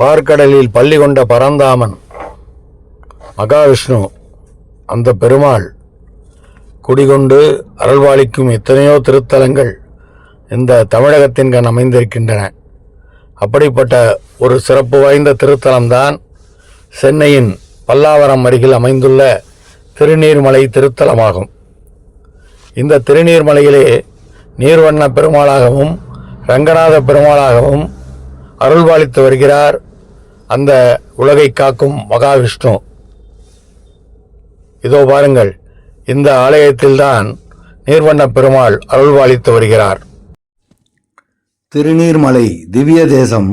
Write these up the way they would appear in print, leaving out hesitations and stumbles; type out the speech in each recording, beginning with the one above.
பார்க்கடலில் பள்ளி கொண்ட பரந்தாமன் மகாவிஷ்ணு அந்த பெருமாள் குடிகொண்டு அருள்வாளிக்கும் எத்தனையோ திருத்தலங்கள் இந்த தமிழகத்தின் கண் அமைந்திருக்கின்றன. அப்படிப்பட்ட ஒரு சிறப்பு வாய்ந்த திருத்தலம்தான் சென்னையின் பல்லாவரம் அருகில் அமைந்துள்ள திருநீர்மலை திருத்தலமாகும். இந்த திருநீர்மலையிலே நீர்வண்ண பெருமாளாகவும் ரங்கநாத பெருமாளாகவும் அருள்பாலித்து வருகிறார் அந்த உலகை காக்கும் மகாவிஷ்ணு. இதோ பாருங்கள், இந்த ஆலயத்தில்தான் நீர்வண்ண பெருமாள் அருள்பாலித்து வருகிறார். திருநீர்மலை திவ்ய தேசம்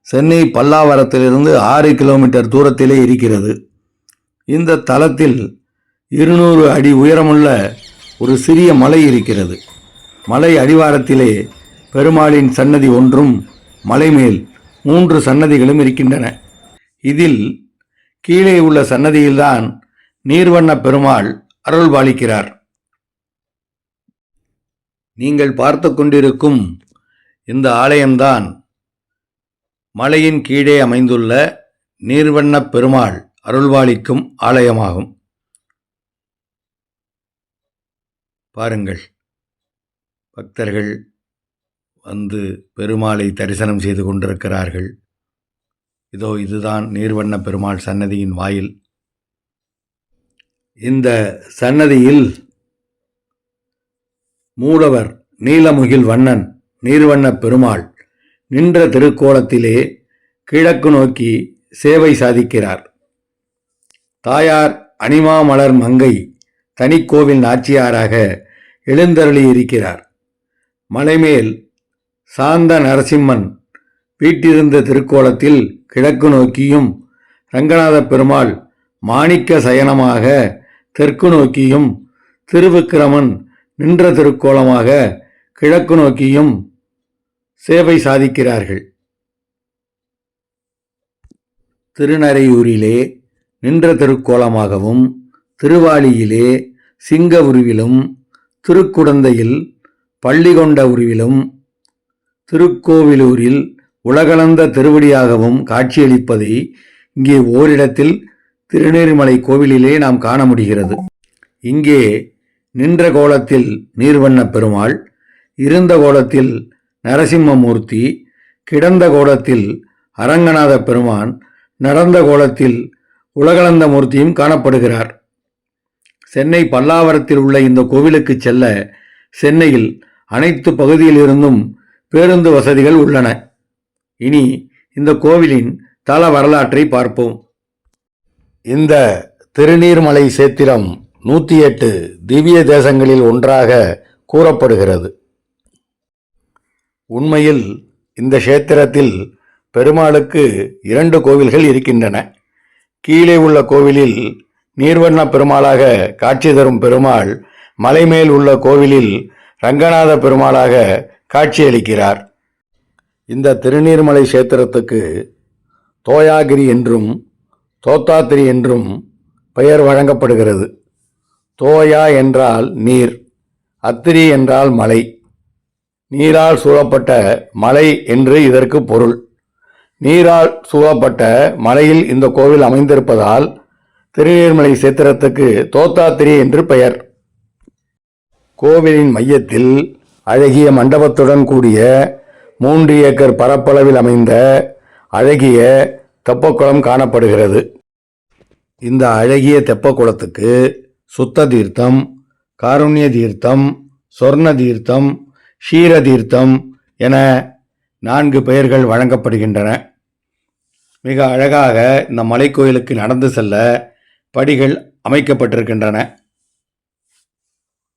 சென்னை பல்லாவரத்திலிருந்து 6 கிலோமீட்டர் தூரத்திலே இருக்கிறது. இந்த தலத்தில் 200 அடி உயரமுள்ள ஒரு சிறிய மலை இருக்கிறது. மலை அடிவாரத்திலே பெருமாளின் சன்னதி ஒன்றும் மலை மேல் 3 சன்னதிகளும் இருக்கின்றன. இதில் கீழே உள்ள சன்னதியில்தான் நீர்வண்ண பெருமாள் அருள்பாலிக்கிறார். நீங்கள் பார்த்து கொண்டிருக்கும் இந்த ஆலயம்தான் மலையின் கீழே அமைந்துள்ள நீர்வண்ண பெருமாள் அருள்பாலிக்கும் ஆலயமாகும். பாருங்கள், பக்தர்கள் வந்து பெருமாளை தரிசனம் செய்து கொண்டிருக்கிறார்கள். இதோ இதுதான் நீர்வண்ண பெருமாள் சன்னதியின் வாயில். இந்த சன்னதியில் மூலவர் நீலமுகில் வண்ணன் நீர்வண்ண பெருமாள் நின்ற திருக்கோலத்திலே கிழக்கு நோக்கி சேவை சாதிக்கிறார். தாயார் அணிமாமலர் மங்கை தனிக்கோவில் நாச்சியாராக எழுந்தருளி இருக்கிறார். மலைமேல் சாந்த நரசிம்மன் வீட்டிருந்த திருக்கோலத்தில் கிழக்கு நோக்கியும், ரங்கநாத பெருமாள் மாணிக்க சயனமாக தெற்கு நோக்கியும், திருவிக்கிரமன் நின்ற திருக்கோலமாக கிழக்கு நோக்கியும் சேவை சாதிக்கிறார்கள். திருநறையூரிலே நின்ற திருக்கோலமாகவும், திருவாளியிலே சிங்க உருவிலும், திருக்குடந்தையில் பள்ளிகொண்ட உருவிலும், திருக்கோவிலூரில் உலகளந்த திருவடியாகவும் காட்சியளிப்பதை இங்கே ஓரிடத்தில் திருநீர்மலை கோவிலிலே நாம் காண முடிகிறது. இங்கே நின்ற கோலத்தில் நீர்வண்ண பெருமாள், இருந்த கோலத்தில் நரசிம்மமூர்த்தி, கிடந்த கோலத்தில் அரங்கநாத பெருமான், நடந்த கோலத்தில் உலகளந்த மூர்த்தியும் காணப்படுகிறார். சென்னை பல்லாவரத்தில் உள்ள இந்த கோவிலுக்கு செல்ல சென்னையில் அனைத்து பகுதியிலிருந்தும் பேருந்து வசதிகள் உள்ளன. இனி இந்த கோவிலின் தல வரலாற்றை பார்ப்போம். இந்த திருநீர்மலை சேத்திரம் 108 திவ்ய தேசங்களில் ஒன்றாக கூறப்படுகிறது. உண்மையில் இந்த கஷேத்திரத்தில் பெருமாளுக்கு 2 கோவில்கள் இருக்கின்றன. கீழே உள்ள கோவிலில் நீர்வண்ண பெருமாளாக காட்சி தரும் பெருமாள் மலைமேல் உள்ள கோவிலில் ரங்கநாத பெருமாளாக காட்சியளிக்கிறார். இந்த திருநீர்மலை கஷேத்திரத்துக்கு தோயாகிரி என்றும் தோத்தாத்திரி என்றும் பெயர் வழங்கப்படுகிறது. தோயா என்றால் நீர், அத்திரி என்றால் மலை. நீரால் சூழப்பட்ட மலை என்று இதற்கு பொருள். நீரால் சூழப்பட்ட மலையில் இந்த கோவில் அமைந்திருப்பதால் திருநீர்மலை கஷேத்திரத்துக்கு தோத்தாத்திரி என்று பெயர். கோவிலின் மையத்தில் அழகிய மண்டபத்துடன் கூடிய 3 ஏக்கர் பரப்பளவில் அமைந்த அழகிய தெப்பக்குளம் காணப்படுகிறது. இந்த அழகிய தெப்பக்குளத்துக்கு சுத்த தீர்த்தம், காருண்ய தீர்த்தம், சொர்ண தீர்த்தம், ஷீர தீர்த்தம் என 4 பெயர்கள் வழங்கப்படுகின்றன. மிக அழகாக இந்த மலைக்கோயிலுக்கு நடந்து செல்ல படிகள் அமைக்கப்பட்டிருக்கின்றன.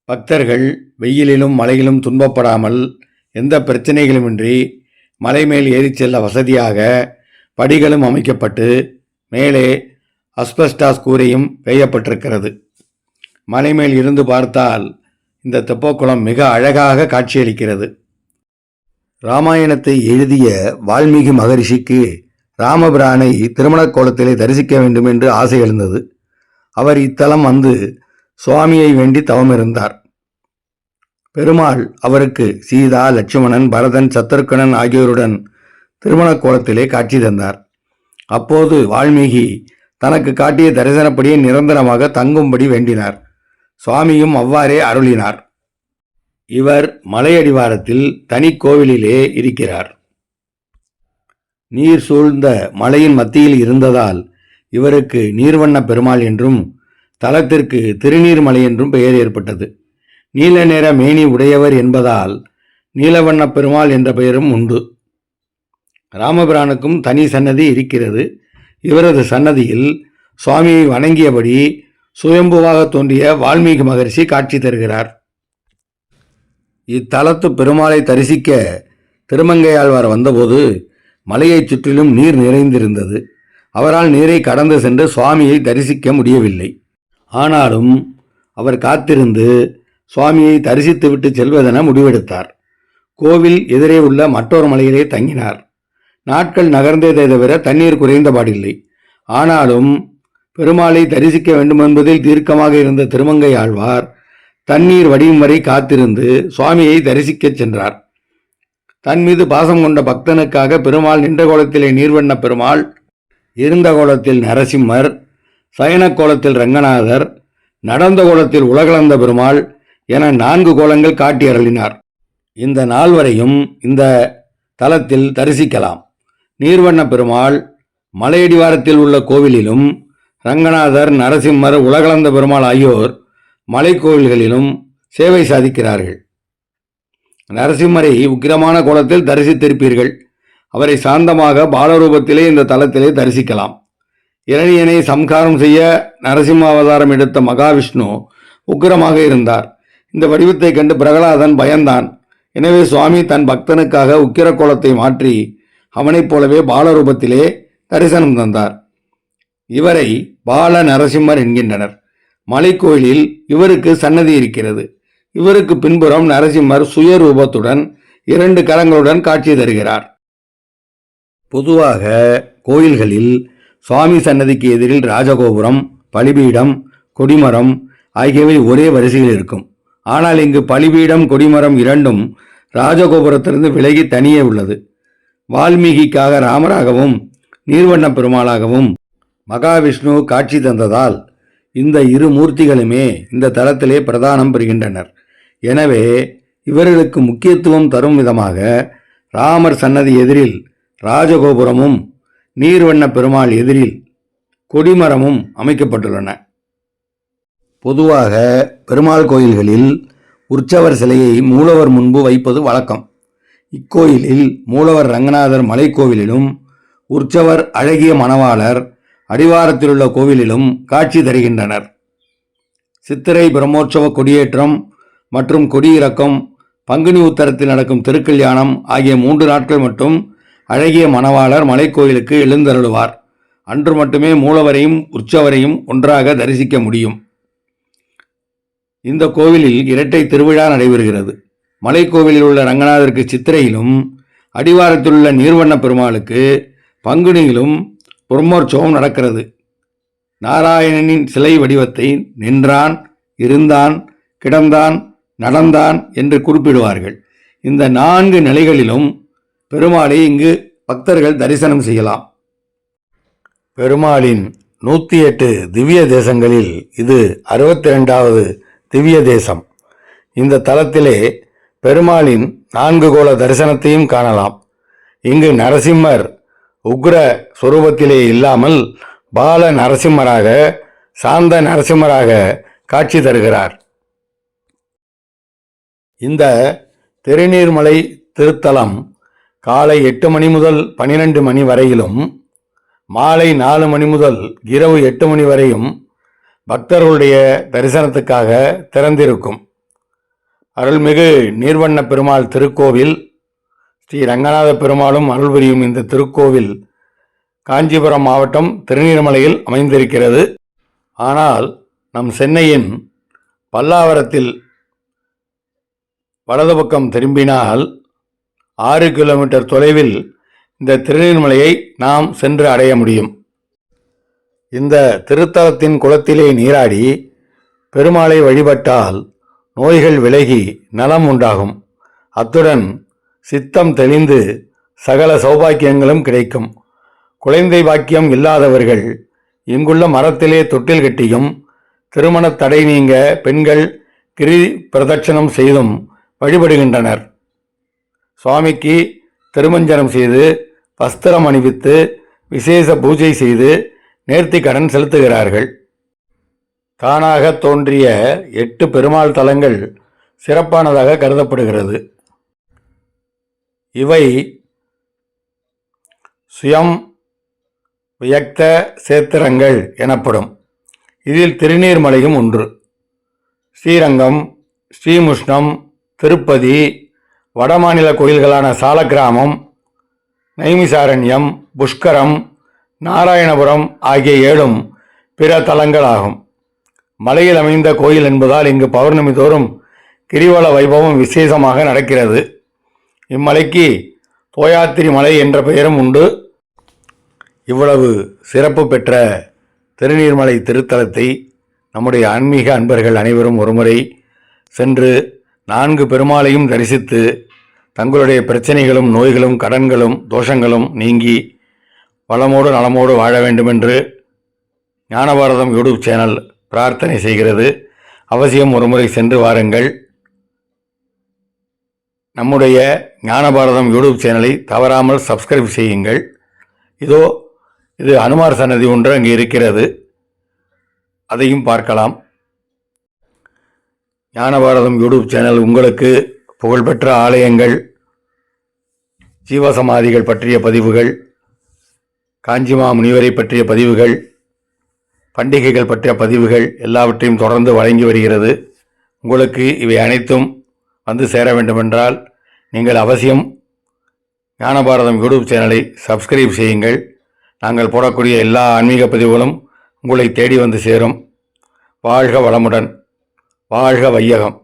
பக்தர்கள் வெயிலிலும் மழையிலும் துன்பப்படாமல் எந்த பிரச்சனைகளுமின்றி மலை மேல் ஏறி செல்ல வசதியாக படிகளும் அமைக்கப்பட்டு மேலே அஸ்பெஸ்டாஸ் கூரையும் வேயப்பட்டிருக்கிறது. மலை மேல் இருந்து பார்த்தால் இந்த தெப்பக்குளம் மிக அழகாக காட்சியளிக்கிறது. ராமாயணத்தை எழுதிய வால்மீகி மகரிஷிக்கு ராமபிரானை திருமண கோலத்திலே தரிசிக்க வேண்டும் என்று ஆசை எழுந்தது. அவர் இத்தலம் வந்து சுவாமியை வேண்டி தவமிருந்தார். பெருமாள் அவருக்கு சீதா, லட்சுமணன், பரதன், சத்ருக்கனன் ஆகியோருடன் திருமண கோலத்திலே காட்சி தந்தார். அப்போது வால்மீகி தனக்கு காட்டிய தரிசனப்படியே நிரந்தரமாக தங்கும்படி வேண்டினார். சுவாமியும் அவ்வாறே அருளினார். இவர் மலையடிவாரத்தில் தனி கோவிலிலே இருக்கிறார். நீர் சூழ்ந்த மலையின் மத்தியில் இருந்ததால் இவருக்கு நீர்வண்ண பெருமாள் என்றும் தலத்திற்கு திருநீர்மலை என்றும் பெயர் ஏற்பட்டது. நீல நிற மேனி உடையவர் என்பதால் நீலவண்ண பெருமாள் என்ற பெயரும் உண்டு. ராமபிரானுக்கும் தனி சன்னதி இருக்கிறது. இவரது சன்னதியில் சுவாமியை வணங்கியபடி சுயம்புவாக தோன்றிய வால்மீகி மகரிஷி காட்சி தருகிறார். இத்தலத்து பெருமாளை தரிசிக்க திருமங்கையாழ்வார் வந்தபோது மலையைச் சுற்றிலும் நீர் நிறைந்திருந்தது. அவரால் நீரை கடந்து சென்று சுவாமியை தரிசிக்க முடியவில்லை. ஆனாலும் அவர் காத்திருந்து சுவாமியை தரிசித்துவிட்டு செல்வதென முடிவெடுத்தார். கோவில் எதிரே உள்ள மற்றொரு மலையிலே தங்கினார். நாட்கள் நகர்ந்ததை தவிர தண்ணீர் குறைந்தபாடில்லை. ஆனாலும் பெருமாளை தரிசிக்க வேண்டுமென்பதில் தீர்க்கமாக இருந்த திருமங்கை ஆழ்வார் தண்ணீர் வடியும் வரை காத்திருந்து சுவாமியை தரிசிக்கச் சென்றார். தன் மீது பாசம் கொண்ட பக்தனுக்காக பெருமாள் நின்ற கோலத்திலே நீர்வண்ண பெருமாள், இருந்த கோலத்தில் நரசிம்மர், சயன கோலத்தில் ரங்கநாதர், நடந்த கோலத்தில் உலகளந்த பெருமாள் என 4 கோலங்கள் காட்டி அருளினார். இந்த நாள் வரையும் இந்த தலத்தில் தரிசிக்கலாம். நீர்வண்ண பெருமாள் மலையடிவாரத்தில் உள்ள கோவிலிலும், ரங்கநாதர், நரசிம்மர், உலகளந்த பெருமாள் ஆகியோர் மலைக்கோவில்களிலும் சேவை சாதிக்கிறார்கள். நரசிம்மரை உக்கிரமான கோலத்தில் தரிசித்திருப்பீர்கள். அவரை சாந்தமாக பாலரூபத்திலே இந்த தலத்திலே தரிசிக்கலாம். இரணியனை சம்காரம் செய்ய நரசிம்ம அவதாரம் எடுத்த மகாவிஷ்ணு உக்கிரமாக இருந்தார். இந்த வடிவத்தை கண்டு பிரகலாதன் பயந்தான். எனவே சுவாமி தன் பக்தனுக்காக உக்கிர கோலத்தை மாற்றி அவனைப் போலவே பாலரூபத்திலே தரிசனம் தந்தார். இவரை பால நரசிம்மர் என்கின்றனர். மலைக்கோயிலில் இவருக்கு சன்னதி இருக்கிறது. இவருக்கு பின்புறம் நரசிம்மர் சுயரூபத்துடன் 2 கரங்களுடன் காட்சி தருகிறார். பொதுவாக கோயில்களில் சுவாமி சன்னதிக்கு எதிரில் ராஜகோபுரம், பலிபீடம், கொடிமரம் ஆகியவை ஒரே வரிசையில் இருக்கும். ஆனால் இங்கு பலிபீடம், கொடிமரம் இரண்டும் ராஜகோபுரத்திலிருந்து விலகி தனியே உள்ளது. வால்மீகிக்காக ராமராகவும் நீர்வண்ண பெருமாளாகவும் மகாவிஷ்ணு காட்சி தந்ததால் இந்த 2 மூர்த்திகளுமே இந்த தலத்திலே பிரதானம் பெறுகின்றனர். எனவே இவர்களுக்கு முக்கியத்துவம் தரும் விதமாக ராமர் சன்னதி எதிரில் ராஜகோபுரமும் நீர்வண்ண பெருமாள் எதிரில் கொடிமரமும் அமைக்கப்பட்டுள்ளன. பொதுவாக பெருமாள் கோயில்களில் உற்சவர் சிலையை மூலவர் முன்பு வைப்பது வழக்கம். இக்கோயிலில் மூலவர் ரங்கநாதர் மலைக்கோவிலிலும் உற்சவர் அழகிய மணவாளர் அடிவாரத்திலுள்ள கோவிலிலும் காட்சி தருகின்றனர். சித்திரை பிரம்மோற்சவ கொடியேற்றம் மற்றும் கொடியிறக்கம், பங்குனி உத்தரத்தில் நடக்கும் திருக்கல்யாணம் ஆகிய 3 நாட்கள் மட்டும் அழகிய மணவாளர் மலைக்கோயிலுக்கு எழுந்தருளுவார். அன்று மட்டுமே மூலவரையும் உற்சவரையும் ஒன்றாக தரிசிக்க முடியும். இந்த கோவிலில் இரட்டை திருவிழா நடைபெறுகிறது. மலைக்கோவிலில் உள்ள ரங்கநாதருக்கு சித்திரையிலும், அடிவாரத்தில் உள்ள நீர்வண்ண பெருமாளுக்கு பங்குனியிலும் பிரம்மோற்சவம் நடக்கிறது. நாராயணனின் சிலை வடிவத்தை நின்றான், இருந்தான், கிடந்தான், நடந்தான் என்று குறிப்பிடுவார்கள். இந்த 4 நிலைகளிலும் பெருமாளை இங்கு பக்தர்கள் தரிசனம் செய்யலாம். பெருமாளின் 108 திவ்ய தேசங்களில் இது 62வது திவ்ய தேசம். இந்த தலத்திலே பெருமாளின் 4 கோல தரிசனத்தையும் காணலாம். இங்கு நரசிம்மர் உக்ர சொரூபத்திலே இல்லாமல் பால நரசிம்மராக, சாந்த நரசிம்மராக காட்சி தருகிறார். இந்த திருநீர்மலை திருத்தலம் காலை 8 மணி முதல் 12 மணி வரையிலும், மாலை 4 மணி முதல் இரவு 8 மணி வரையும் பக்தர்களுடைய தரிசனத்துக்காக திறந்திருக்கும். அருள்மிகு நீர்வண்ண பெருமாள் திருக்கோவில், ஸ்ரீ ரங்கநாத பெருமாளும் அருள் புரியும் இந்த திருக்கோவில் காஞ்சிபுரம் மாவட்டம் திருநீர்மலையில் அமைந்திருக்கிறது. ஆனால் நம் சென்னையின் பல்லாவரத்தில் வலது பக்கம் திரும்பினால் 6 கிலோமீட்டர் தொலைவில் இந்த திருநீர்மலையை நாம் சென்று அடைய முடியும். இந்த திருத்தலத்தின் குளத்திலே நீராடி பெருமாளை வழிபட்டால் நோய்கள் விலகி நலம் உண்டாகும். அத்துடன் சித்தம் தெளிந்து சகல சௌபாக்கியங்களும் கிடைக்கும். குழந்தை பாக்கியம் இல்லாதவர்கள் இங்குள்ள மரத்திலே தொட்டில் கட்டியும், திருமண தடை நீங்க பெண்கள் கிரி பிரதட்சணம் செய்தும் வழிபடுகின்றனர். சுவாமிக்கு திருமஞ்சனம் செய்து, வஸ்திரம் அணிவித்து, விசேஷ பூஜை செய்து நேர்த்தி கடன் செலுத்துகிறார்கள். தானாக தோன்றிய 8 பெருமாள் தலங்கள் சிறப்பானதாக கருதப்படுகிறது. இவை சுயம் வியக்த சேத்திரங்கள் எனப்படும். இதில் திருநீர்மலையும் ஒன்று. ஸ்ரீரங்கம், ஸ்ரீமுஷ்ணம், திருப்பதி, வடமாநில கோயில்களான சாலக்கிராமம், நைமிசாரண்யம், புஷ்கரம், நாராயணபுரம் ஆகிய 7 பிற தலங்களாகும். மலையில் அமைந்த கோயில் என்பதால் இங்கு பௌர்ணமி தோறும் கிரிவல வைபவம் விசேஷமாக நடக்கிறது. இம்மலைக்கு தோயாத்திரி மலை என்ற பெயரும் உண்டு. இவ்வளவு சிறப்பு பெற்ற திருநீர்மலை திருத்தலத்தை நம்முடைய ஆன்மீக அன்பர்கள் அனைவரும் ஒருமுறை சென்று 4 பெருமாளையும் தரிசித்து தங்களுடைய பிரச்சனைகளும், நோய்களும், கடன்களும், தோஷங்களும் நீங்கி வளமோடு நலமோடு வாழ வேண்டுமென்று ஞானபாரதம் யூடியூப் சேனல் பிரார்த்தனை செய்கிறது. அவசியம் ஒருமுறை சென்று வாருங்கள். நம்முடைய ஞானபாரதம் யூடியூப் சேனலை தவறாமல் சப்ஸ்கிரைப் செய்யுங்கள். இது அனுமார் சன்னதி ஒன்று அங்கே இருக்கிறது, அதையும் பார்க்கலாம். ஞானபாரதம் யூடியூப் சேனல் உங்களுக்கு புகழ்பெற்ற ஆலயங்கள், ஜீவசமாதிகள் பற்றிய பதிவுகள், காஞ்சிமா முனிவரை பற்றிய பதிவுகள், பண்டிகைகள் பற்றிய பதிவுகள் எல்லாவற்றையும் தொடர்ந்து வழங்கி வருகிறது. உங்களுக்கு இவை அனைத்தும் வந்து சேர வேண்டுமென்றால் நீங்கள் அவசியம் ஞானபாரதம் யூடியூப் சேனலை சப்ஸ்கிரைப் செய்யுங்கள். நாங்கள் போடக்கூடிய எல்லா ஆன்மீக பதிவுகளும் உங்களை தேடி வந்து சேரும். வாழ்க வளமுடன், வாழ்க வையகம்.